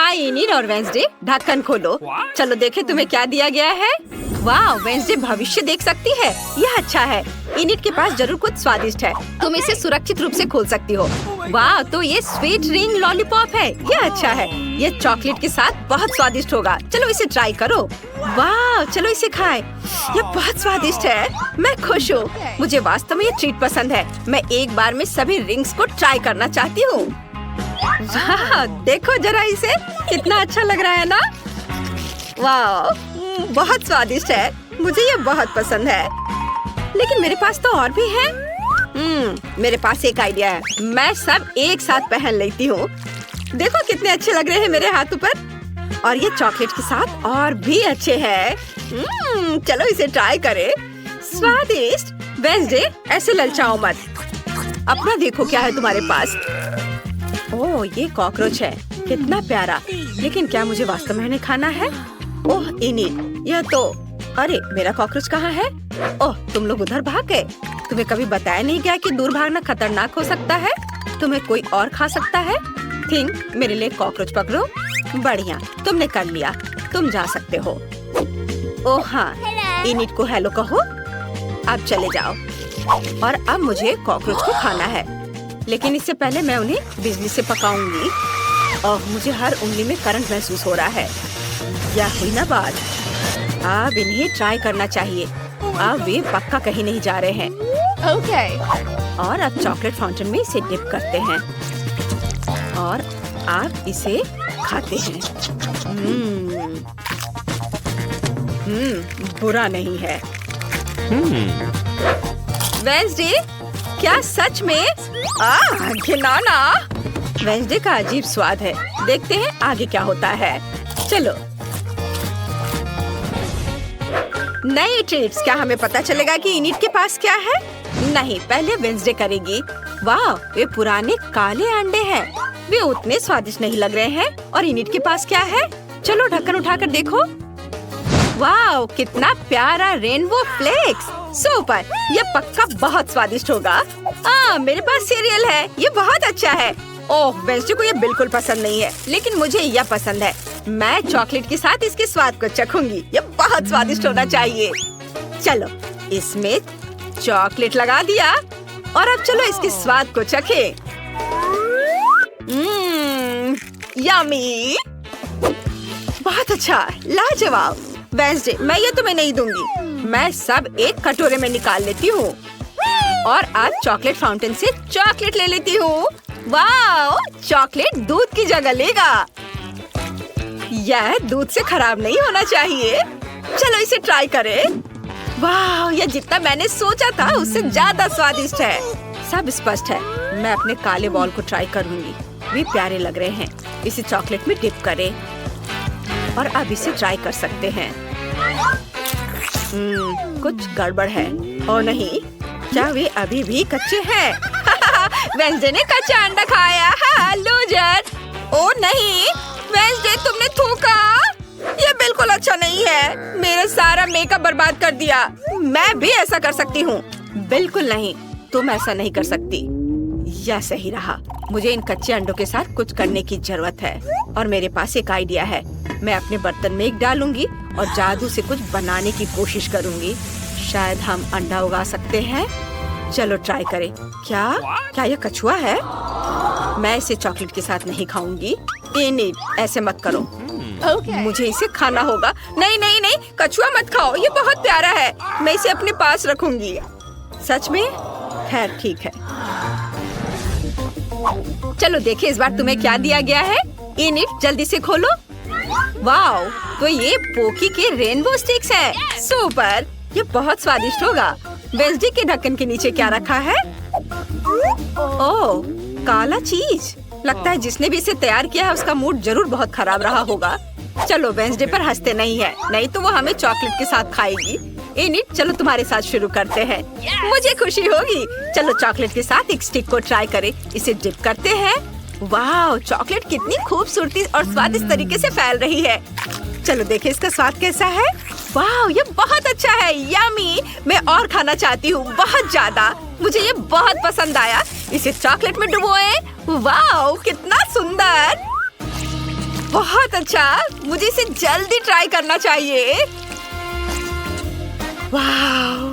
हाय init और Wednesday, ढक्कन खोलो। चलो देखे तुम्हें क्या दिया गया है। वाह, वेंसडे भविष्य देख सकती है। यह अच्छा है। इनिट के पास जरूर कुछ स्वादिष्ट है। तुम इसे सुरक्षित रूप से खोल सकती हो। वाह, तो ये स्वीट रिंग लॉलीपॉप है। यह अच्छा है। यह चॉकलेट के साथ बहुत स्वादिष्ट होगा। चलो इसे ट्राई करो। वाह, चलो इसे खाएं। यह बहुत स्वादिष्ट है। मैं खुश हूँ। मुझे वास्तव में ये ट्रीट पसंद है। मैं एक बार में सभी रिंग्स को ट्राई करना चाहती हूँ। वाह, देखो जरा इसे, कितना अच्छा लग रहा है ना। वाह, बहुत स्वादिष्ट है। मुझे ये बहुत पसंद है। लेकिन मेरे पास तो और भी है। मेरे पास एक आइडिया है। मैं सब एक साथ पहन लेती हूँ। देखो कितने अच्छे लग रहे हैं मेरे हाथों पर। और ये चॉकलेट के साथ और भी अच्छे हैं। चलो इसे ट्राई करें। स्वादिष्ट। वेंसडे, ऐसे ललचाओ मत। अपना देखो क्या है तुम्हारे पास। ओह, ये कॉकरोच है। कितना प्यारा। लेकिन क्या मुझे वास्तव में इन्हें खाना है? ओह इनिट, यह तो, अरे मेरा कॉकरोच कहाँ है? ओह, तुम लोग उधर भाग गए। तुम्हें कभी बताया नहीं गया कि दूर भागना खतरनाक हो सकता है। तुम्हें कोई और खा सकता है। थिंक, मेरे लिए कॉकरोच पकड़ो। बढ़िया, तुमने कर लिया। तुम जा सकते हो। ओह हाँ, इनिट को हेलो कहो। अब चले जाओ। और अब मुझे कॉकरोच को खाना है। लेकिन इससे पहले मैं उन्हें बिजली से पकाऊंगी। ओह, मुझे हर उंगली में करंट महसूस हो रहा है। यह हुई ना बात। अब इन्हें ट्राई करना चाहिए। अब वे पक्का कहीं नहीं जा रहे हैं। ओके। और अब चॉकलेट फाउंटेन में इसे डिप करते हैं। और आप इसे खाते हैं। बुरा नहीं है। वेंसडे, क्या सच में? घिनौना। वेंसडे का अजीब स्वाद है। देखते हैं आगे क्या होता है। चलो। नए ट्रीट्स। क्या हमें पता चलेगा कि इनिट के पास क्या है? नहीं, पहले वेंसडे करेगी। वाह, वे पुराने काले अंडे हैं। वे उतने स्वादिष्ट नहीं लग रहे हैं। और इनिट के पास क्या है? चलो ढक्कन उठाकर देखो। वाह, कितना प्यारा रेनबो फ्लेक्स। सुपर, यह पक्का बहुत स्वादिष्ट होगा। मेरे पास सीरियल है। ये बहुत अच्छा है। ओह, वेंसडे को ये बिल्कुल पसंद नहीं है। लेकिन मुझे यह पसंद है। मैं चॉकलेट के साथ इसके स्वाद को चखूंगी। ये बहुत स्वादिष्ट होना चाहिए। चलो, इसमें चॉकलेट लगा दिया। और अब चलो इसके स्वाद को चखें। यम्मी। बहुत अच्छा, लाजवाब। वेंसडे, मैं ये तुम्हें नहीं दूंगी। मैं सब एक कटोरे में निकाल लेती हूँ। और आज चॉकलेट फाउंटेन से चॉकलेट ले लेती हूँ। वाह, चॉकलेट दूध की जगह लेगा। यह दूध से खराब नहीं होना चाहिए। चलो इसे ट्राई करें। वाह, यह जितना मैंने सोचा था उससे ज्यादा स्वादिष्ट है। सब स्पष्ट है। मैं अपने काले बॉल को ट्राई करूंगी। वे प्यारे लग रहे हैं। इसे चॉकलेट में डिप करें। और अब इसे ट्राई कर सकते हैं। कुछ गड़बड़ है। और नहीं, क्या वे अभी भी कच्चे हैं? वेंसडे ने कच्चा अंडा खाया। लूजर। ओ नहीं, वेंसडे तुमने थूका। ये बिल्कुल अच्छा नहीं है। मेरा सारा मेकअप बर्बाद कर दिया। मैं भी ऐसा कर सकती हूँ। बिल्कुल नहीं, तुम ऐसा नहीं कर सकती। यह सही रहा। मुझे इन कच्चे अंडों के साथ कुछ करने की जरूरत है। और मेरे पास एक आइडिया है। मैं अपने बर्तन में एक डालूंगी और जादू से कुछ बनाने की कोशिश करूंगी। शायद हम अंडा उगा सकते हैं। चलो ट्राई करें। क्या यह कछुआ है? मैं इसे चॉकलेट के साथ नहीं खाऊंगी। इनिट, ऐसे मत करो। मुझे इसे खाना होगा। नहीं नहीं नहीं, कछुआ मत खाओ। ये बहुत प्यारा है। मैं इसे अपने पास रखूंगी। सच में? खैर ठीक है। चलो देखिए इस बार तुम्हें क्या दिया गया है। इनिट, जल्दी से खोलो। वाओ, तो ये पोकी के रेनबो स्टिक्स हैं। सुपर, ये बहुत स्वादिष्ट होगा। वेंसडे के ढक्कन के नीचे क्या रखा है? ओह, काला चीज। लगता है जिसने भी इसे तैयार किया है उसका मूड जरूर बहुत खराब रहा होगा। चलो वेंसडे पर हंसते नहीं है, नहीं तो वो हमें चॉकलेट के साथ खाएगी। इनिट, चलो तुम्हारे साथ शुरू करते हैं। मुझे खुशी होगी। चलो चॉकलेट के साथ एक स्टिक को ट्राई करें। इसे डिप करते हैं। वाह, चॉकलेट कितनी खूबसूरती और स्वादिष्ट तरीके से फैल रही है। चलो देखें इसका स्वाद कैसा है। वाह, ये बहुत अच्छा है। यम्मी, मैं और खाना चाहती हूँ, बहुत ज्यादा। मुझे ये बहुत पसंद आया। इसे चॉकलेट में डुबोएं। वाह, कितना सुंदर। बहुत अच्छा, मुझे इसे जल्दी ट्राई करना चाहिए। वाव,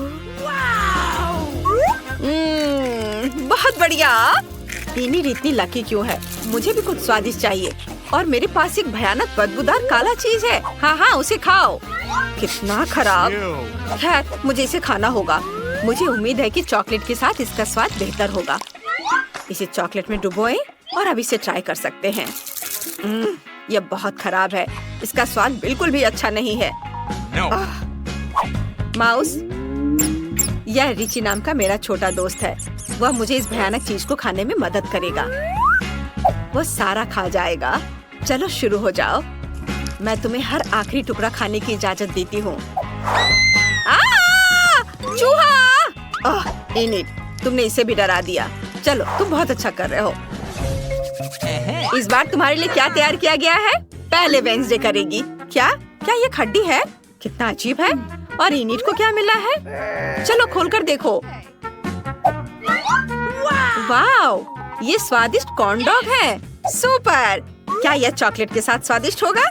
बहुत बढ़िया। इनिट इतनी लकी क्यों है? मुझे भी कुछ स्वादिष्ट चाहिए और मेरे पास एक भयानक बदबूदार काला चीज है। हाँ हाँ, उसे खाओ। कितना खराब। खैर, मुझे इसे खाना होगा। मुझे उम्मीद है कि चॉकलेट के साथ इसका स्वाद बेहतर होगा। इसे चॉकलेट में डुबोएं और अब इसे ट्राई कर सकते हैं। यह बहुत खराब है। इसका स्वाद बिल्कुल भी अच्छा नहीं है। माउस, यह रिची नाम का मेरा छोटा दोस्त है। वह मुझे इस भयानक चीज को खाने में मदद करेगा। वो सारा खा जाएगा। चलो शुरू हो जाओ। मैं तुम्हें हर आखिरी टुकड़ा खाने की इजाजत देती हूँ। चूहा! इनिट, तुमने इसे भी डरा दिया। चलो, तुम बहुत अच्छा कर रहे हो। इस बार तुम्हारे लिए क्या तैयार किया गया है? पहले वेंसडे करेगी। क्या क्या ये खड्डी है? कितना अजीब है। और इनिट को क्या मिला है? चलो खोलकर देखो। वाव, ये स्वादिष्ट कॉर्न डॉग है। सुपर! क्या यह चॉकलेट के साथ स्वादिष्ट होगा?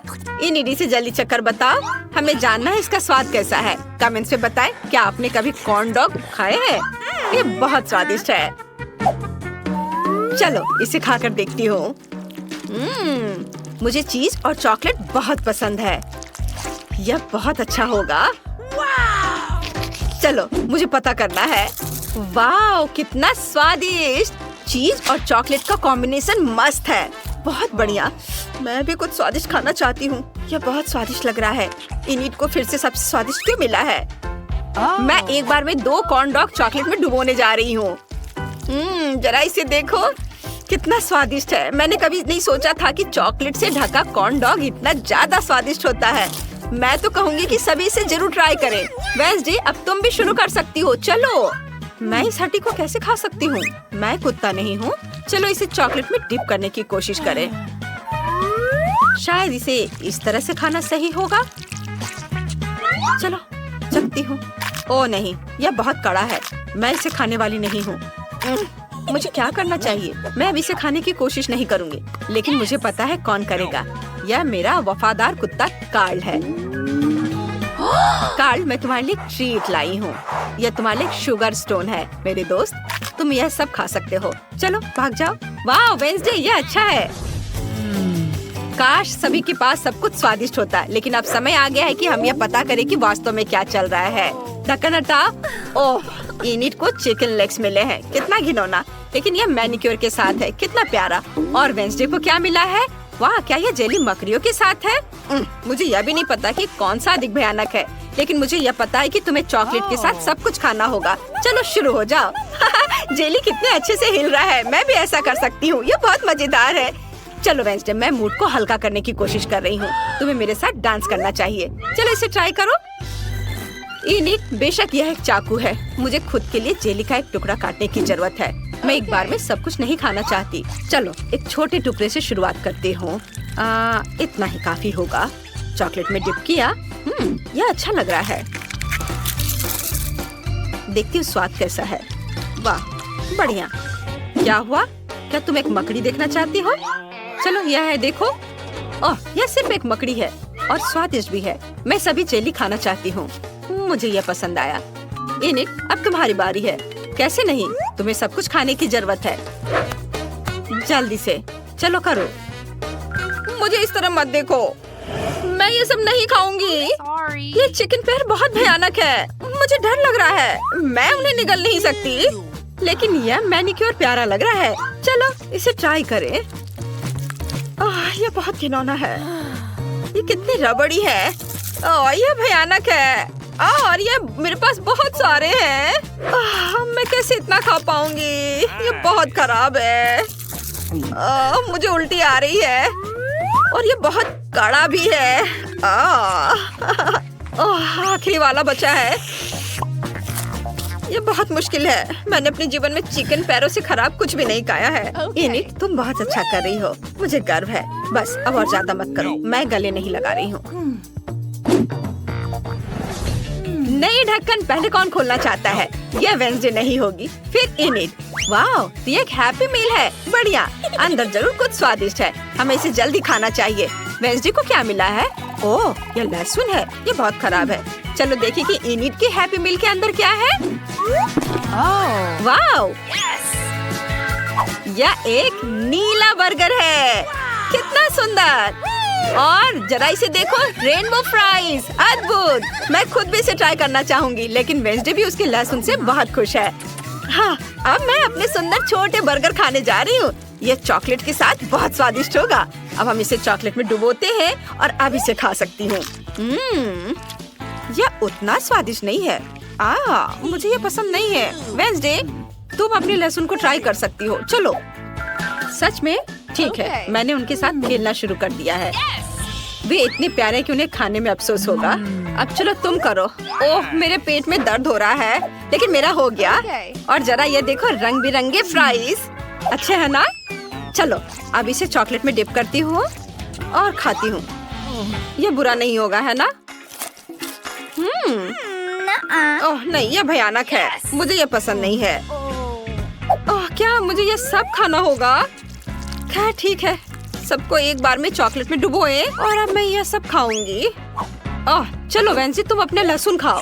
इनिट से जल्दी चक्कर बताओ। हमें जानना है इसका स्वाद कैसा है। कमेंट्स में बताएं, क्या आपने कभी कॉर्न डॉग खाए हैं? ये बहुत स्वादिष्ट है। चलो इसे खाकर देखती हूँ। मुझे चीज और चॉकलेट बहुत पसंद है। यह बहुत अच्छा होगा। चलो, मुझे पता करना है। वाव, कितना स्वादिष्ट। चीज और चॉकलेट का कॉम्बिनेशन मस्त है। बहुत बढ़िया। मैं भी कुछ स्वादिष्ट खाना चाहती हूँ। यह बहुत स्वादिष्ट लग रहा है। इनिट को फिर से सबसे स्वादिष्ट क्यों मिला है? मैं एक बार में 2 कॉर्न डॉग चॉकलेट में डुबोने जा रही हूँ। जरा इसे देखो, कितना स्वादिष्ट है। मैंने कभी नहीं सोचा था कि चॉकलेट से ढका कॉर्न डॉग इतना ज्यादा स्वादिष्ट होता है। मैं तो कहूँगी कि सभी इसे जरूर ट्राई करें। वेंसडे, अब तुम भी शुरू कर सकती हो। चलो, मैं इस हड्डी को कैसे खा सकती हूँ? मैं कुत्ता नहीं हूँ। चलो इसे चॉकलेट में डिप करने की कोशिश करें। शायद इसे इस तरह से खाना सही होगा। चलो, चखती हूँ। ओ नहीं, यह बहुत कड़ा है। मैं इसे खाने वाली नहीं हूँ। मुझे क्या करना चाहिए? मैं अब इसे खाने की कोशिश नहीं करूँगी, लेकिन मुझे पता है कौन करेगा। यह मेरा वफादार कुत्ता कार्ल है। कार्ल, मैं तुम्हारे लिए ट्रीट लाई हूँ। यह तुम्हारे लिए शुगर स्टोन है मेरे दोस्त। तुम यह सब खा सकते हो। चलो भाग जाओ। वाह वेंसडे, यह अच्छा है। काश सभी के पास सब कुछ स्वादिष्ट होता, लेकिन अब समय आ गया है कि हम यह पता करें कि वास्तव में क्या चल रहा है। ढक्कन हटाओ। ओह, इनिट को चिकन लेग्स मिले हैं। कितना घिनौना, लेकिन यह मैनिक्योर के साथ है। कितना प्यारा। और वेंसडे को क्या मिला है? वाह, क्या यह जेली मकड़ियों के साथ है? मुझे यह भी नहीं पता कि कौन सा अधिक भयानक है, लेकिन मुझे यह पता है कि तुम्हें चॉकलेट के साथ सब कुछ खाना होगा। चलो शुरू हो जाओ। जेली कितने अच्छे से हिल रहा है। मैं भी ऐसा कर सकती हूँ। यह बहुत मजेदार है। चलो वेंसडे, मैं मूड को हल्का करने की कोशिश कर रही हूँ। तुम्हें मेरे साथ डांस करना चाहिए। चलो इसे ट्राई करो। इनिट, बेशक यह एक चाकू है। मुझे खुद के लिए जेली का एक टुकड़ा काटने की जरूरत है। मैं एक बार में सब कुछ नहीं खाना चाहती। चलो एक छोटे टुकड़े से शुरुआत करती हूँ। इतना ही काफी होगा। चॉकलेट में डिप किया। यह अच्छा लग रहा है। देखती हूँ स्वाद कैसा है। वाह, बढ़िया। क्या हुआ? क्या तुम एक मकड़ी देखना चाहती हो? चलो यह है, देखो। ओह, यह सिर्फ एक मकड़ी है और स्वादिष्ट भी है। मैं सभी जेली खाना चाहती हूँ। मुझे यह पसंद आया। इनिट, अब तुम्हारी बारी है। कैसे नहीं, तुम्हें सब कुछ खाने की जरूरत है। जल्दी से चलो करो। मुझे इस तरह मत देखो। मैं ये सब नहीं खाऊंगी। ये चिकन पैर बहुत भयानक है। मुझे डर लग रहा है। मैं उन्हें निगल नहीं सकती। लेकिन यह मैनिक्योर प्यारा लग रहा है। चलो इसे ट्राई करें। यह बहुत घिनौना है। ये कितनी रबड़ी है। यह भयानक है। और ये मेरे पास बहुत सारे हैं। मैं कैसे इतना खा पाऊंगी? ये बहुत खराब है। मुझे उल्टी आ रही है और ये बहुत कड़ा भी है। आखिरी वाला बचा है। ये बहुत मुश्किल है। मैंने अपने जीवन में चिकन पैरों से खराब कुछ भी नहीं खाया है। इनिट, तुम बहुत अच्छा कर रही हो। मुझे गर्व है। बस अब और ज्यादा मत करो। मैं गले नहीं लगा रही हूँ। नई ढक्कन पहले कौन खोलना चाहता है? यह वेंसडे नहीं होगी। फिर इनिट। वाह, तो ये एक हैप्पी मील है। बढ़िया, अंदर जरूर कुछ स्वादिष्ट है। हमें इसे जल्दी खाना चाहिए। वेंसडे को क्या मिला है? ओह, यह लहसुन है। ये बहुत खराब है। चलो देखिए कि इनिट के हैप्पी मील के अंदर क्या है। वाह, यह एक नीला बर्गर है। कितना सुंदर। और जरा इसे देखो, रेनबो फ्राइज। अद्भुत। मैं खुद भी इसे ट्राई करना चाहूंगी, लेकिन वेंसडे भी उसके लहसुन से बहुत खुश है। हाँ, अब मैं अपने सुंदर छोटे बर्गर खाने जा रही हूँ। ये चॉकलेट के साथ बहुत स्वादिष्ट होगा। अब हम इसे चॉकलेट में डुबोते हैं और अब इसे खा सकती हूँ। यह उतना स्वादिष्ट नहीं है। मुझे ये पसंद नहीं है। वेंसडे, तुम अपने लहसुन को ट्राई कर सकती हो। चलो। सच में? ठीक है, मैंने उनके साथ खेलना शुरू कर दिया है। वे इतने प्यारे कि उन्हें खाने में अफसोस होगा। अब चलो तुम करो। ओह, मेरे पेट में दर्द हो रहा है, लेकिन मेरा हो गया। और जरा ये देखो, रंग बिरंगे फ्राइज। अच्छे है ना? चलो, अब इसे चॉकलेट में डिप करती हूँ और खाती हूँ। ये बुरा नहीं होगा, है ना? ओह नहीं, ये भयानक है। मुझे ये पसंद नहीं है। ओह, क्या मुझे ये सब खाना होगा? खैर ठीक है, सबको एक बार में चॉकलेट में डुबोए और अब मैं ये सब खाऊंगी। ओह, चलो वेंसी, तुम अपने लहसुन खाओ।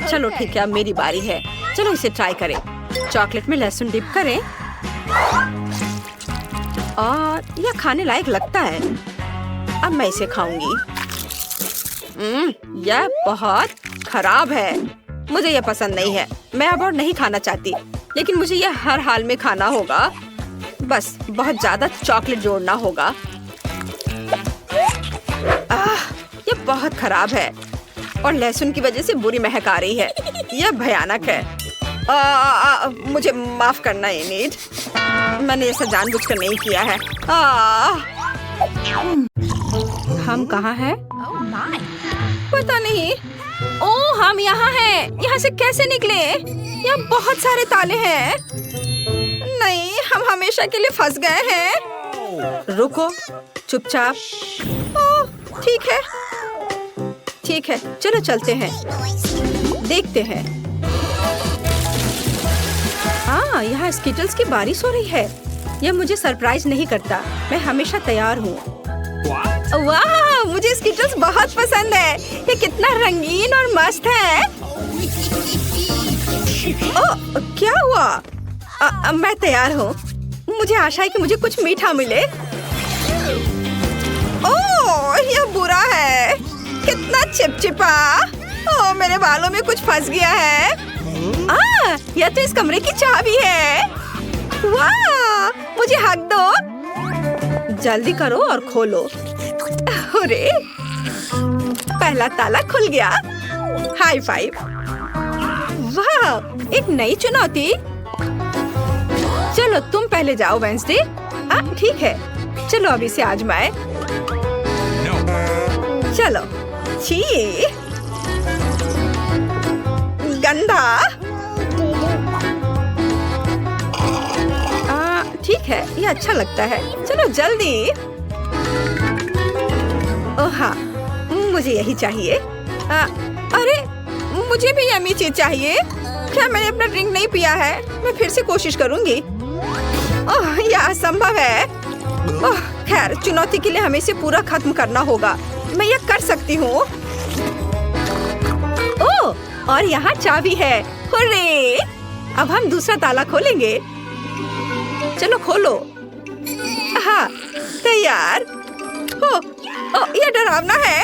चलो ठीक है, अब मेरी बारी है। चलो इसे ट्राई करें। चॉकलेट में लहसुन डिप करें और यह खाने लायक लगता है। अब मैं इसे खाऊंगी। यह बहुत खराब है। मुझे यह पसंद नहीं है। मैं अब और नहीं खाना चाहती, लेकिन मुझे यह हर हाल में खाना होगा। बस बहुत ज्यादा चॉकलेट जोड़ना होगा। यह बहुत खराब है और लहसुन की वजह से बुरी महक आ रही है। यह भयानक है। मुझे माफ करना इनिट। मैंने ऐसा जानबूझकर नहीं किया है। हम कहाँ हैं? पता नहीं। ओह, हम यहाँ हैं। यहाँ से कैसे निकले? यहाँ बहुत सारे ताले हैं। नहीं, हम हमेशा के लिए फंस गए हैं। रुको, चुपचाप। ओह, ठीक है। ठीक है, चलो चलते हैं। देखते हैं। यहाँ स्किटल्स की बारिश हो रही है। यह मुझे सरप्राइज नहीं करता। मैं हमेशा तैयार हूँ। वाह, मुझे स्किटल्स बहुत पसंद है। ये कितना रंगीन और मस्त है। ओह, क्या हुआ? मैं तैयार हूँ। मुझे आशा है कि मुझे कुछ मीठा मिले। ओह, यह बुरा है। कितना चिपचिपा। ओह, मेरे बालों में कुछ फंस गया है। यह तो इस कमरे की चाबी है। वाह, मुझे हक दो। जल्दी करो और खोलो। अरे, पहला ताला खुल गया। High five. वाह, एक नई चुनौती। चलो तुम पहले जाओ वेंसडे। ठीक है, चलो अब इसे आजमाएं। चलो। छी, गंदा। ठीक है, ये अच्छा लगता है। चलो जल्दी। ओह हाँ, मुझे यही चाहिए। अरे, मुझे भी यम्मी चीज चाहिए। क्या मैंने अपना ड्रिंक नहीं पिया है? मैं फिर से कोशिश करूंगी। ओह, यह असंभव है। ओह, खैर, चुनौती के लिए हमें इसे पूरा खत्म करना होगा। मैं यह कर सकती हूँ। ओह, और यहाँ चाबी है। हुर्रे! अब हम दूसरा ताला खोलेंगे। चलो खोलो। हाँ, तैयार। यह डरावना है।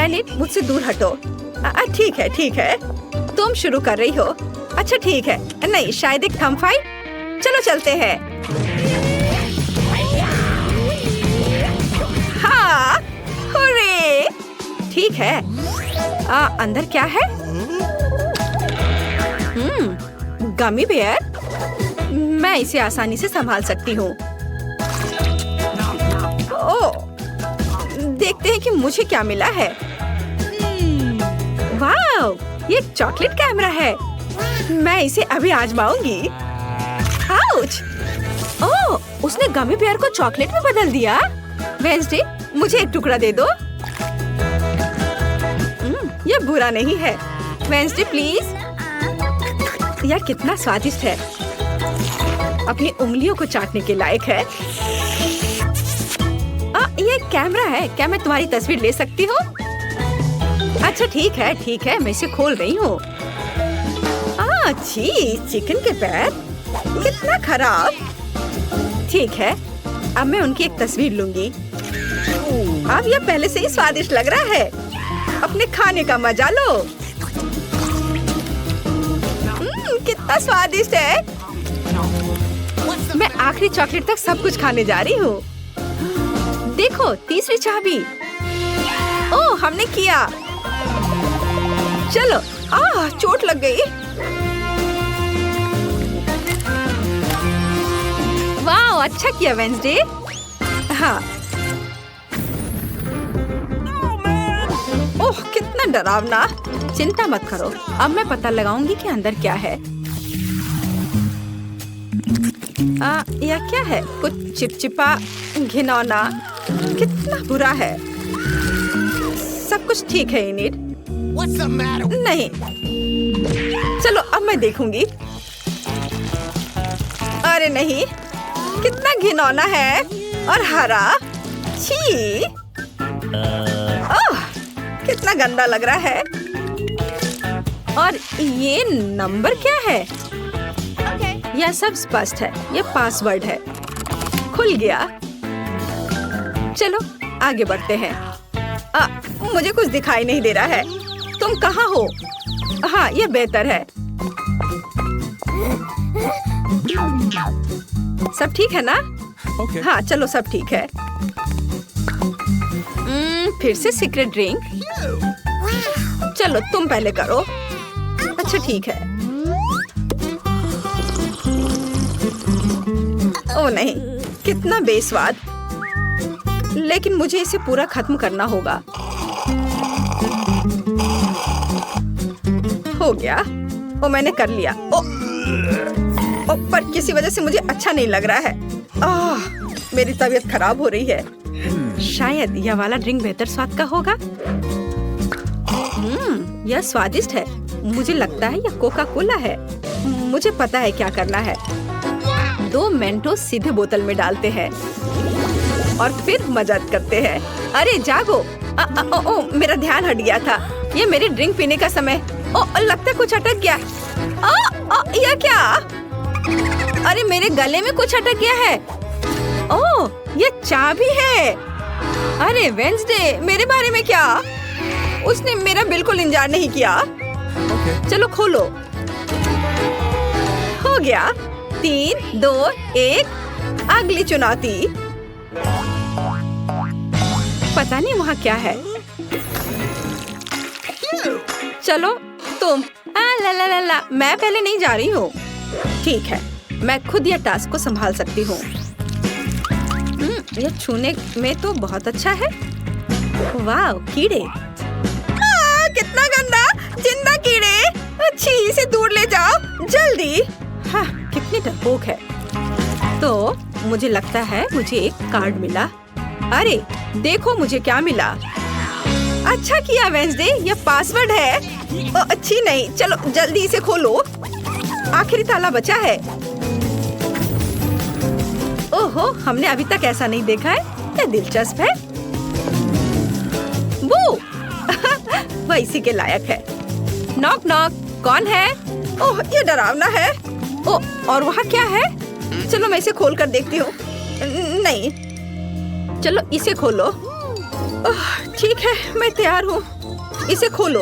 एनिट, मुझसे दूर हटो। ठीक है, ठीक है। तुम शुरू कर रही हो। अच्छा ठीक है। नहीं, शायद एक थंब फाइट। चलो चलते हैं। हाँ, हुर्रे! ठीक है। अंदर क्या है? Gummy bear. मैं इसे आसानी से संभाल सकती हूँ। ओह, देखते हैं कि मुझे क्या मिला है। वाह, ये चॉकलेट कैमरा है। मैं इसे अभी आजमाऊंगी। आउच! ओह, उसने गमी बेयर को चॉकलेट में बदल दिया। वेंसडे, मुझे एक टुकड़ा दे दो। ये बुरा नहीं है। Wednesday please. यह कितना स्वादिष्ट है, अपनी उंगलियों को चाटने के लायक है। ये कैमरा है, क्या मैं तुम्हारी तस्वीर ले सकती हूँ? अच्छा ठीक है, मैं इसे खोल रही हूँ। चिकन के पैर, कितना खराब। ठीक है, अब मैं उनकी एक तस्वीर लूंगी। अब यह पहले से ही स्वादिष्ट लग रहा है। अपने खाने का मजा लो। कितना स्वादिष्ट है। मैं आखिरी चॉकलेट तक सब कुछ खाने जा रही हूँ। देखो, तीसरी चाबी। ओह, हमने किया। चलो, चोट लग गई। वाह, अच्छा किया वेंसडे। हाँ। ओह, कितना डरावना। चिंता मत करो, अब मैं पता लगाऊंगी कि अंदर क्या है। यह क्या है? कुछ चिपचिपा, घिनौना, कितना बुरा है। सब कुछ ठीक है इनिट? नहीं। चलो, अब मैं देखूंगी। अरे नहीं, कितना घिनौना है और हरा। छी। ओह, कितना गंदा लग रहा है। और ये नंबर क्या है? यह सब स्पष्ट है, यह पासवर्ड है। खुल गया। चलो आगे बढ़ते हैं। मुझे कुछ दिखाई नहीं दे रहा है। तुम कहाँ हो? हाँ, यह बेहतर है। सब ठीक है ना? हाँ, चलो सब ठीक है। फिर से सीक्रेट ड्रिंक। चलो तुम पहले करो। अच्छा ठीक है। ओह नहीं, कितना बेस्वाद। लेकिन मुझे इसे पूरा खत्म करना होगा। हो गया। ओ, मैंने कर लिया। पर किसी वजह से मुझे अच्छा नहीं लग रहा है। मेरी तबीयत खराब हो रही है। शायद यह वाला ड्रिंक बेहतर स्वाद का होगा। यह स्वादिष्ट है। मुझे लगता है यह कोका कोला है। मुझे पता है क्या करना है। 2 मेंटोस सीधे बोतल में डालते हैं और फिर मजाक करते हैं। अरे जागो। मेरा ध्यान हट गया था। ये मेरी ड्रिंक पीने का समय। लगता है कुछ अटक गया। यह क्या? अरे मेरे गले में कुछ अटक गया है। ओह, ये चाबी है। अरे वेंसडे, मेरे बारे में क्या? उसने मेरा बिल्कुल इंतजार नहीं किया। चलो खोलो। हो गया। 3, 2, 1। अगली चुनौती। पता नहीं वहाँ क्या है। चलो तुम। ला, मैं पहले नहीं जा रही हूँ। ठीक है, मैं खुद यह टास्क को संभाल सकती हूँ। यह छूने में तो बहुत अच्छा है। वाह, कीड़े। कितना गंदा, जिंदा कीड़े। अच्छी, इसे दूर ले जाओ जल्दी। हाँ, कितनी डरपोक है। तो मुझे लगता है मुझे एक कार्ड मिला। अरे देखो मुझे क्या मिला। अच्छा किया वेंसडे, यह पासवर्ड है। अच्छी नहीं, चलो जल्दी इसे खोलो। आखिरी ताला बचा है। ओहो, हमने अभी तक ऐसा नहीं देखा है। यह दिलचस्प है। वो वह इसी के लायक है। नॉक नॉक, कौन है? ओह, ये डरावना है। ओह, और वहाँ क्या है? चलो मैं इसे खोल कर देखती हूँ। नहीं, चलो इसे खोलो। ठीक है, मैं तैयार हूँ। इसे खोलो।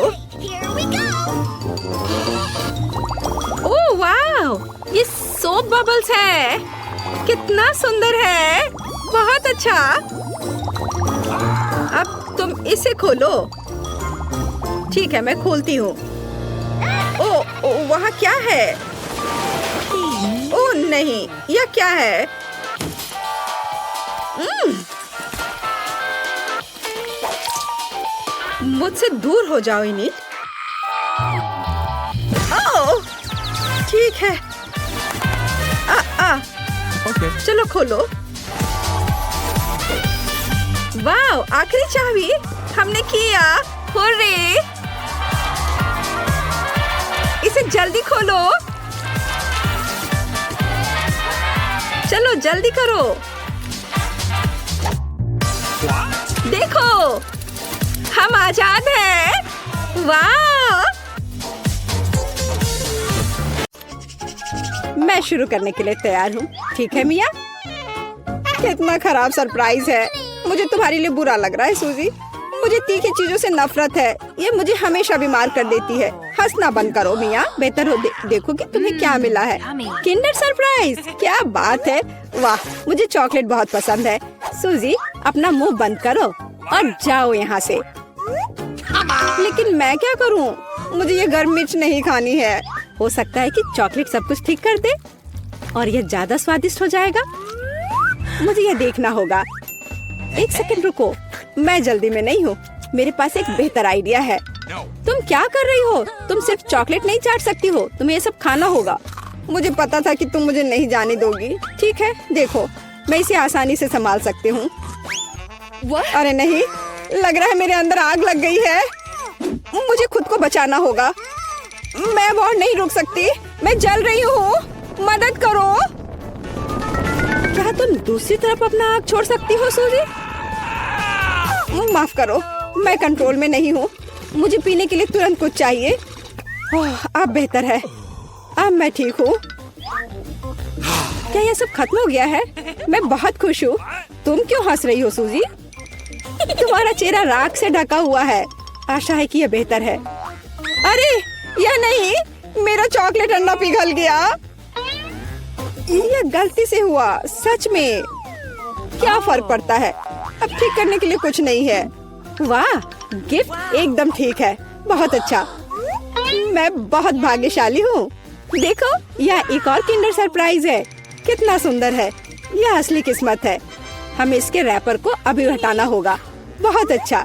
ओह वाह, ये सोप बबल्स है। कितना सुंदर है। बहुत अच्छा। अब तुम इसे खोलो। ठीक है, मैं खोलती हूँ। ओह, वहाँ क्या है? ओह नहीं, यह क्या है? मुझसे दूर हो जाओ इनिट। ओह, ठीक है। चलो खोलो। वाह, आखिरी चाबी हमने किया। हुर्रे! इसे जल्दी खोलो। चलो जल्दी करो। देखो, हम आजाद हैं। वाह! मैं शुरू करने के लिए तैयार हूँ। ठीक है मिया? कितना खराब सरप्राइज है। मुझे तुम्हारे लिए बुरा लग रहा है सूजी। मुझे तीखी चीजों से नफरत है। ये मुझे हमेशा बीमार कर देती है। हंसना बंद करो मिया। बेहतर हो देखो कि तुम्हें क्या मिला है। किंडर सरप्राइज, क्या बात है। वाह, मुझे चॉकलेट बहुत पसंद है। सूजी, अपना मुंह बंद करो और जाओ यहाँ से। लेकिन मैं क्या करूँ? मुझे ये गर्म मिर्च नहीं खानी है। हो सकता है कि चॉकलेट सब कुछ ठीक कर दे और ये ज्यादा स्वादिष्ट हो जाएगा। मुझे ये देखना होगा। एक सेकंड रुको, मैं जल्दी में नहीं हूँ। मेरे पास एक बेहतर आइडिया है। तुम क्या कर रही हो? तुम सिर्फ चॉकलेट नहीं चाट सकती हो, तुम्हें ये सब खाना होगा। मुझे पता था कि तुम मुझे नहीं जाने दोगी। ठीक है, देखो, मैं इसे आसानी से संभाल सकती हूँ। अरे नहीं, लग रहा है मेरे अंदर आग लग गई है। मुझे खुद को बचाना होगा। मैं और नहीं रुक सकती। मैं जल रही हूँ, मदद करो। क्या तुम दूसरी तरफ अपना आग छोड़ सकती हो सूजी? माफ करो, मैं कंट्रोल में नहीं हूँ। मुझे पीने के लिए तुरंत कुछ चाहिए। अब बेहतर है, अब मैं ठीक हूँ। क्या यह सब खत्म हो गया है? मैं बहुत खुश हूँ। तुम क्यों हंस रही हो सूजी? तुम्हारा चेहरा राख से ढका हुआ है। आशा है कि यह बेहतर है। अरे यह नहीं, मेरा चॉकलेट अंडा पिघल गया। यह गलती से हुआ, सच में। क्या फर्क पड़ता है? अब ठीक करने के लिए कुछ नहीं है। वाह, गिफ्ट एकदम ठीक है। बहुत अच्छा, मैं बहुत भाग्यशाली हूँ। देखो, यह एक और किंडर सरप्राइज है। कितना सुंदर है। यह असली किस्मत है। हमें इसके रैपर को अभी हटाना होगा। बहुत अच्छा,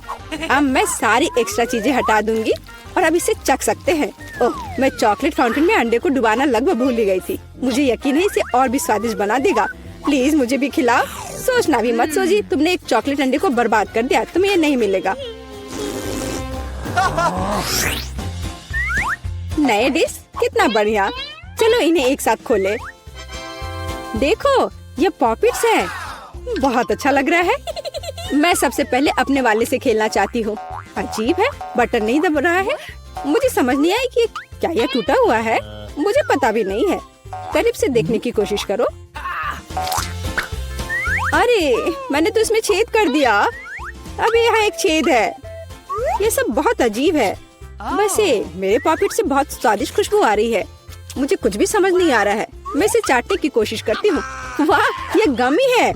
अब मैं सारी एक्स्ट्रा चीजें हटा दूंगी और अब इसे चख सकते हैं। ओह, मैं चॉकलेट फाउंटेन में अंडे को डुबाना लगभग भूल ही गई थी। मुझे यकीन है इसे और भी स्वादिष्ट बना देगा। प्लीज मुझे भी खिलाओ। सोचना भी मत सोची, तुमने एक चॉकलेट अंडे को बर्बाद कर दिया। तुम्हें ये नहीं मिलेगा। नए डिश, कितना बढ़िया। चलो इन्हें एक साथ खोले। देखो, ये पॉपिट्स है। बहुत अच्छा लग रहा है। मैं सबसे पहले अपने वाले से खेलना चाहती हूँ। अजीब है, बटन नहीं दब रहा है। मुझे समझ नहीं आई कि क्या यह टूटा हुआ है। मुझे पता भी नहीं है। करीब से देखने की कोशिश करो। अरे, मैंने तो इसमें छेद कर दिया। अभी यहाँ एक छेद है। ये सब बहुत अजीब है। वैसे मेरे पॉकेट से बहुत स्वादिष्ट खुशबू आ रही है। मुझे कुछ भी समझ नहीं आ रहा है। मैं इसे चाटने की कोशिश करती हूँ। वाह, ये गमी है।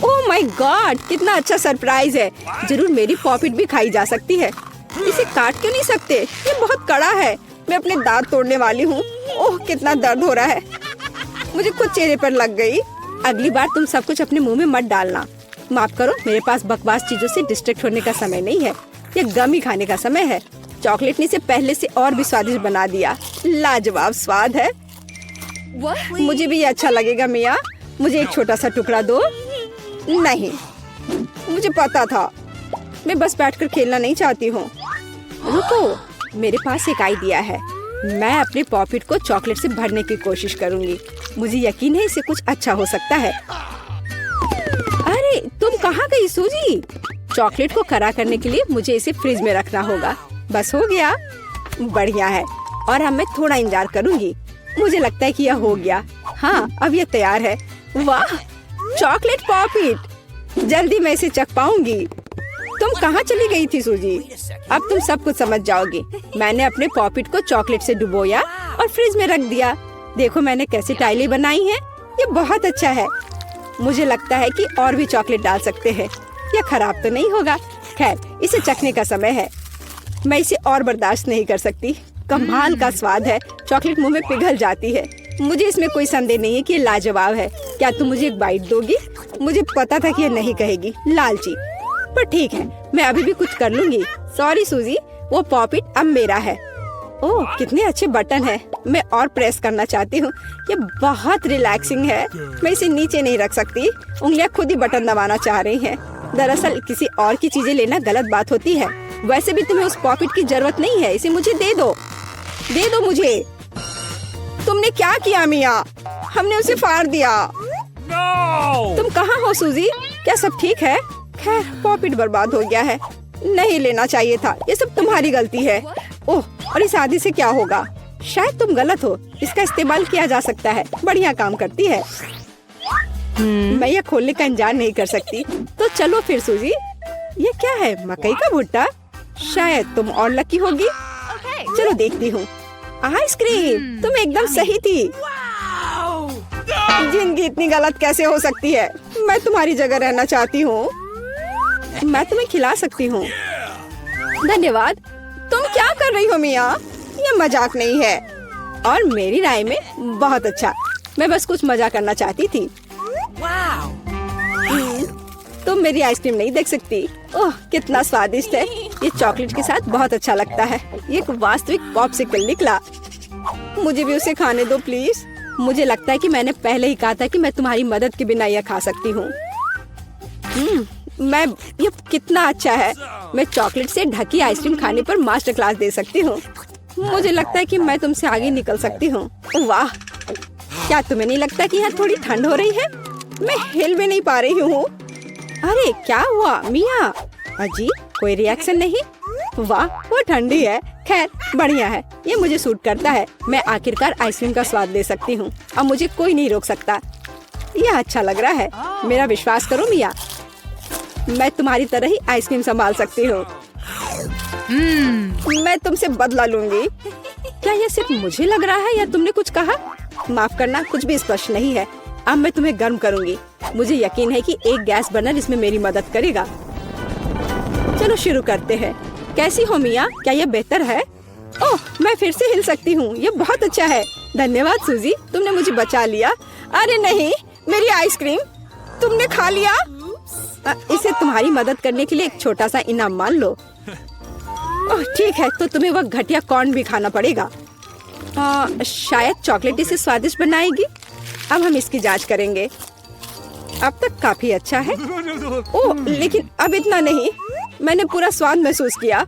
ओह माय गॉड, कितना अच्छा सरप्राइज है। जरूर मेरी पॉकेट भी खाई जा सकती है। इसे काट क्यों नहीं सकते? ये बहुत कड़ा है। मैं अपने दांत तोड़ने वाली हूँ। ओह, कितना दर्द हो रहा है। मुझे खुद चेहरे पर लग गई। अगली बार तुम सब कुछ अपने मुंह में मत डालना। माफ करो, मेरे पास बकवास चीजों से डिस्ट्रैक्ट होने का समय नहीं है। ये गमी खाने का समय है। चॉकलेट ने इसे पहले से और भी स्वादिष्ट बना दिया। लाजवाब स्वाद है। मुझे भी ये अच्छा लगेगा मिया। मुझे एक छोटा सा टुकड़ा दो। नहीं, मुझे पता था। मैं बस बैठकर खेलना नहीं चाहती हूँ। रुको, मेरे पास एक आइडिया है। मैं अपने पॉकेट को चॉकलेट से भरने की कोशिश करूंगी। मुझे यकीन है इसे कुछ अच्छा हो सकता है। अरे, तुम कहाँ गई सूजी? चॉकलेट को कड़ा करने के लिए मुझे इसे फ्रिज में रखना होगा। बस हो गया। बढ़िया है। और अब मैं थोड़ा इंतजार करूंगी। मुझे लगता है कि यह हो गया। हाँ, अब यह तैयार है। वाह, चॉकलेट पॉकेट। जल्दी मैं इसे चख पाऊंगी। तुम कहाँ चली गई थी सूजी? अब तुम सब कुछ समझ जाओगी। मैंने अपने पॉकेट को चॉकलेट से डुबोया और फ्रिज में रख दिया। देखो मैंने कैसी टाइलें बनाई हैं। ये बहुत अच्छा है। मुझे लगता है कि और भी चॉकलेट डाल सकते हैं। यह खराब तो नहीं होगा। खैर, इसे चखने का समय है। मैं इसे और बर्दाश्त नहीं कर सकती। कमाल का स्वाद है। चॉकलेट मुंह में पिघल जाती है। मुझे इसमें कोई संदेह नहीं है कि ये लाजवाब है। क्या तुम मुझे एक बाइट दोगी? मुझे पता था कि ये नहीं कहेगी, लालची। पर ठीक है, मैं अभी भी कुछ कर लूंगी। सॉरी सूजी, वो पॉकेट अब मेरा है। ओह, कितने अच्छे बटन है। मैं और प्रेस करना चाहती हूँ। ये बहुत रिलैक्सिंग है। मैं इसे नीचे नहीं रख सकती। उंगलियां खुद ही बटन दबाना चाह रही हैं। दरअसल किसी और की चीजें लेना गलत बात होती है। वैसे भी तुम्हें उस पॉकेट की जरूरत नहीं है, इसे मुझे दे दो मुझे। तुमने क्या किया मिया? हमने उसे फाड़ दिया। तुम कहाँ हो सूजी? क्या सब ठीक है? खैर पॉकेट बर्बाद हो गया है, नहीं लेना चाहिए था। ये सब तुम्हारी गलती है। ओह, और इस आदि से क्या होगा? शायद तुम गलत हो, इसका इस्तेमाल किया जा सकता है। बढ़िया काम करती है। मैं यह खोलने का इंतजार नहीं कर सकती। तो चलो फिर सूजी। ये क्या है? मकई का भुट्टा? शायद तुम और लकी होगी। चलो देखती हूँ। आइसक्रीम, तुम एकदम सही थी। जिंदगी इतनी गलत कैसे हो सकती है? मैं तुम्हारी जगह रहना चाहती हूँ। मैं तुम्हें खिला सकती हूँ। धन्यवाद। तुम क्या कर रही हो मिया? ये मजाक नहीं है, और मेरी राय में बहुत अच्छा। मैं बस कुछ मजा करना चाहती थी। तुम मेरी आइसक्रीम नहीं देख सकती। ओह, कितना स्वादिष्ट है। ये चॉकलेट के साथ बहुत अच्छा लगता है। ये एक वास्तविक पॉप्सिकल निकला। मुझे भी उसे खाने दो प्लीज। मुझे लगता है कि मैंने पहले ही कहा था कि मैं तुम्हारी मदद के बिना यह खा सकती हूँ। ये कितना अच्छा है। मैं चॉकलेट से ढकी आइसक्रीम खाने पर मास्टर क्लास दे सकती हूँ। मुझे लगता है कि मैं तुमसे आगे निकल सकती हूँ। वाह, क्या तुम्हें नहीं लगता कि यहाँ थोड़ी ठंड हो रही है? मैं हिल भी नहीं पा रही हूँ। अरे क्या हुआ मिया? अजी, कोई रिएक्शन नहीं? वाह, वो ठंडी है। खैर बढ़िया है, ये मुझे सूट करता है। मैं आखिरकार आइसक्रीम का स्वाद ले सकती हूँ। अब मुझे कोई नहीं रोक सकता। यह अच्छा लग रहा है। मेरा विश्वास करो मिया, मैं तुम्हारी तरह ही आइसक्रीम संभाल सकती हूँ। मैं तुमसे बदला लूंगी। क्या यह सिर्फ मुझे लग रहा है या तुमने कुछ कहा? माफ करना, कुछ भी स्पष्ट नहीं है। अब मैं तुम्हें गर्म करूंगी। मुझे यकीन है कि एक गैस बर्नर इसमें मेरी मदद करेगा। चलो शुरू करते हैं। कैसी हो मिया? क्या यह बेहतर है? ओह, मैं फिर से हिल सकती हूँ। ये बहुत अच्छा है। धन्यवाद सूजी, तुमने मुझे बचा लिया। अरे नहीं, मेरी आइसक्रीम तुमने खा लिया। इसे तुम्हारी मदद करने के लिए एक छोटा सा इनाम मान लो। ओह ठीक है, तो तुम्हें वह घटिया कॉर्न भी खाना पड़ेगा। शायद चॉकलेट इसे स्वादिष्ट बनाएगी। अब हम इसकी जांच करेंगे। अब तक काफी अच्छा है। ओह, लेकिन अब इतना नहीं। मैंने पूरा स्वाद महसूस किया।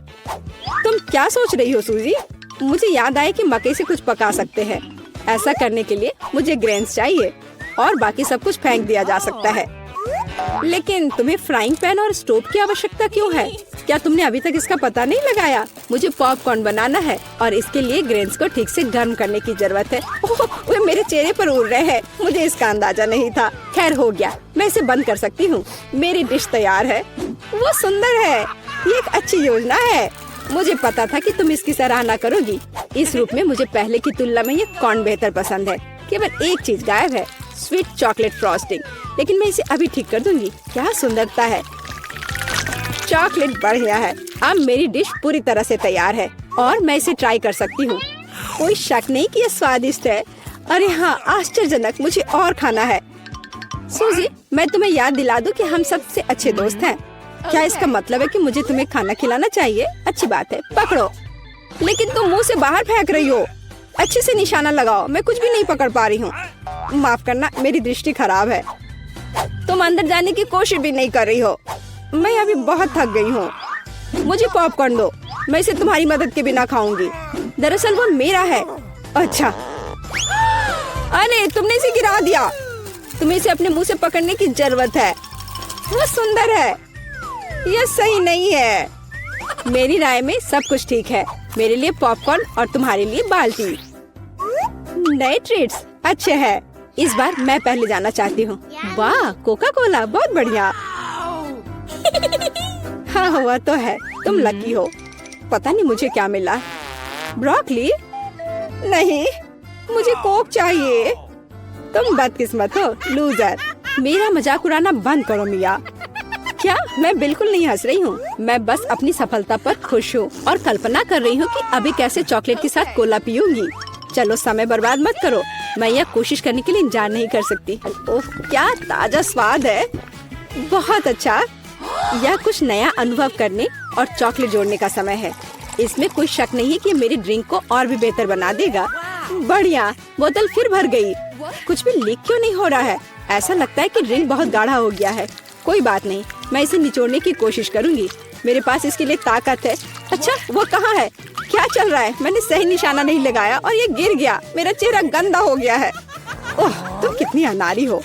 तुम क्या सोच रही हो सूजी? मुझे याद आया कि मकई से कुछ पका सकते हैं। ऐसा करने के लिए मुझे ग्रेन्स चाहिए और बाकी सब कुछ फेंक दिया जा सकता है। लेकिन तुम्हें फ्राइंग पैन और स्टोव की आवश्यकता क्यों है? क्या तुमने अभी तक इसका पता नहीं लगाया? मुझे पॉपकॉर्न बनाना है और इसके लिए ग्रेन्स को ठीक से गर्म करने की जरूरत है। ओह, वे मेरे चेहरे पर उड़ रहे हैं। मुझे इसका अंदाजा नहीं था। खैर हो गया, मैं इसे बंद कर सकती हूँ। मेरी डिश तैयार है। वो सुंदर है। ये एक अच्छी योजना है। मुझे पता था कि तुम इसकी सराहना करोगी। इस रूप में मुझे पहले की तुलना में ये कॉर्न बेहतर पसंद है। केवल एक चीज गायब है, स्वीट चॉकलेट फ्रॉस्टिंग। लेकिन मैं इसे अभी ठीक कर दूंगी। क्या सुंदरता है। चॉकलेट बढ़िया है। अब मेरी डिश पूरी तरह से तैयार है और मैं इसे ट्राई कर सकती हूँ। कोई शक नहीं कि यह स्वादिष्ट है। अरे हाँ, आश्चर्यजनक। मुझे और खाना है। सूजी, मैं तुम्हें याद दिला दूं कि हम सबसे अच्छे दोस्त हैं। क्या इसका मतलब है कि मुझे तुम्हें खाना खिलाना चाहिए? अच्छी बात है, पकड़ो। लेकिन तुम मुंह से बाहर फेंक रही हो। अच्छे से निशाना लगाओ। मैं कुछ भी नहीं पकड़ पा रही हूँ। माफ करना, मेरी दृष्टि खराब है। तुम अंदर जाने की कोशिश भी नहीं कर रही हो। मैं अभी बहुत थक गई हूँ। मुझे पॉपकॉर्न दो। मैं इसे तुम्हारी मदद के बिना खाऊंगी। दरअसल वो मेरा है। अच्छा, अरे तुमने इसे गिरा दिया। तुम्हें इसे अपने मुंह से पकड़ने की जरूरत है। वो सुंदर है। यह सही नहीं है। मेरी राय में सब कुछ ठीक है। मेरे लिए पॉपकॉर्न और तुम्हारे लिए बाल्टी। नए ट्रीट्स अच्छे हैं। इस बार मैं पहले जाना चाहती हूँ। वाह, कोका कोला, बहुत बढ़िया। हाँ हुआ तो है। तुम लकी हो। पता नहीं मुझे क्या मिला। ब्रोकली? नहीं, मुझे कोक चाहिए। तुम बदकिस्मत हो, लूजर। मेरा मजाक उड़ाना बंद करो मिया। क्या? मैं बिल्कुल नहीं हंस रही हूँ। मैं बस अपनी सफलता पर खुश हूँ और कल्पना कर रही हूँ कि अभी कैसे चॉकलेट के साथ कोला पीऊंगी। चलो समय बर्बाद मत करो। मैं यह कोशिश करने के लिए इंतजार नहीं कर सकती। ओह, क्या ताजा स्वाद है। बहुत अच्छा। यह कुछ नया अनुभव करने और चॉकलेट जोड़ने का समय है। इसमें कोई शक नहीं है कि मेरी ड्रिंक को और भी बेहतर बना देगा। बढ़िया। बोतल फिर भर गई। कुछ भी लीक क्यों नहीं हो रहा है? ऐसा लगता है कि ड्रिंक बहुत गाढ़ा हो गया है। कोई बात नहीं, मैं इसे निचोड़ने की कोशिश करूंगी। मेरे पास इसके लिए ताकत है। अच्छा, वो कहाँ है? क्या चल रहा है? मैंने सही निशाना नहीं लगाया और ये गिर गया। मेरा चेहरा गंदा हो गया है। ओह, तुम कितनी अनाड़ी हो।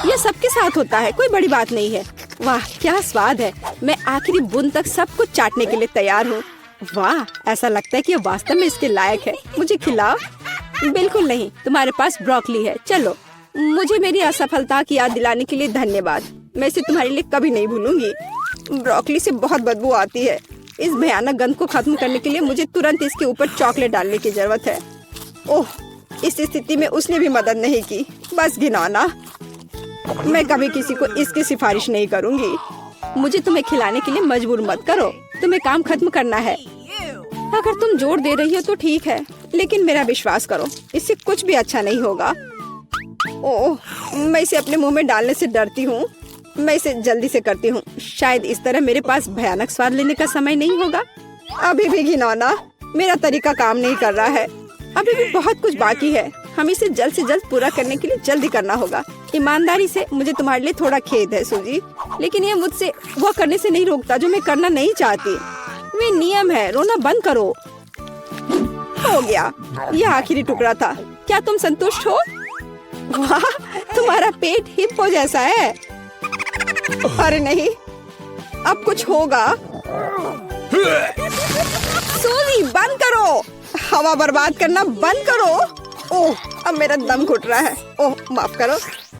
ये सबके साथ होता है, कोई बड़ी बात नहीं है। वाह, क्या स्वाद है। मैं आखिरी बूंद तक सब कुछ चाटने के लिए तैयार हूँ। वाह, ऐसा लगता है कि ये वास्तव में इसके लायक है। मुझे खिलाओ। बिल्कुल नहीं, तुम्हारे पास ब्रोकली है। चलो, मुझे मेरी असफलता की याद दिलाने के लिए धन्यवाद। मैं इसे तुम्हारे लिए कभी नहीं भूलूंगी। ब्रोकली से बहुत बदबू आती है। इस भयानक गंध को खत्म करने के लिए मुझे तुरंत इसके ऊपर चॉकलेट डालने की जरूरत है। ओह, इस स्थिति में उसने भी मदद नहीं की। बस घिनौना। मैं कभी किसी को इसकी सिफारिश नहीं करूंगी। मुझे तुम्हें खिलाने के लिए मजबूर मत करो। तुम्हें काम खत्म करना है। अगर तुम जोर दे रही हो तो ठीक है, लेकिन मेरा विश्वास करो, इससे कुछ भी अच्छा नहीं होगा। ओह, मैं इसे अपने मुंह में डालने से डरती हूँ। मैं इसे जल्दी से करती हूँ। शायद इस तरह मेरे पास भयानक स्वाद लेने का समय नहीं होगा। अभी भी घिनौना। मेरा तरीका काम नहीं कर रहा है। अभी भी बहुत कुछ बाकी है। हम इसे जल्द से जल्द पूरा करने के लिए जल्दी करना होगा। ईमानदारी से मुझे तुम्हारे लिए थोड़ा खेद है सूजी, लेकिन ये मुझसे वो करने से नहीं रोकता जो मैं करना नहीं चाहती। वे नियम है। रोना बंद करो। हो गया, यह आखिरी टुकड़ा था। क्या तुम संतुष्ट हो? वाह, तुम्हारा पेट हिप्पो जैसा है। अरे नहीं, अब कुछ होगा। सूजी, बंद करो। हवा बर्बाद करना बंद करो। ओह, अब मेरा दम घुट रहा है। ओह, माफ करो।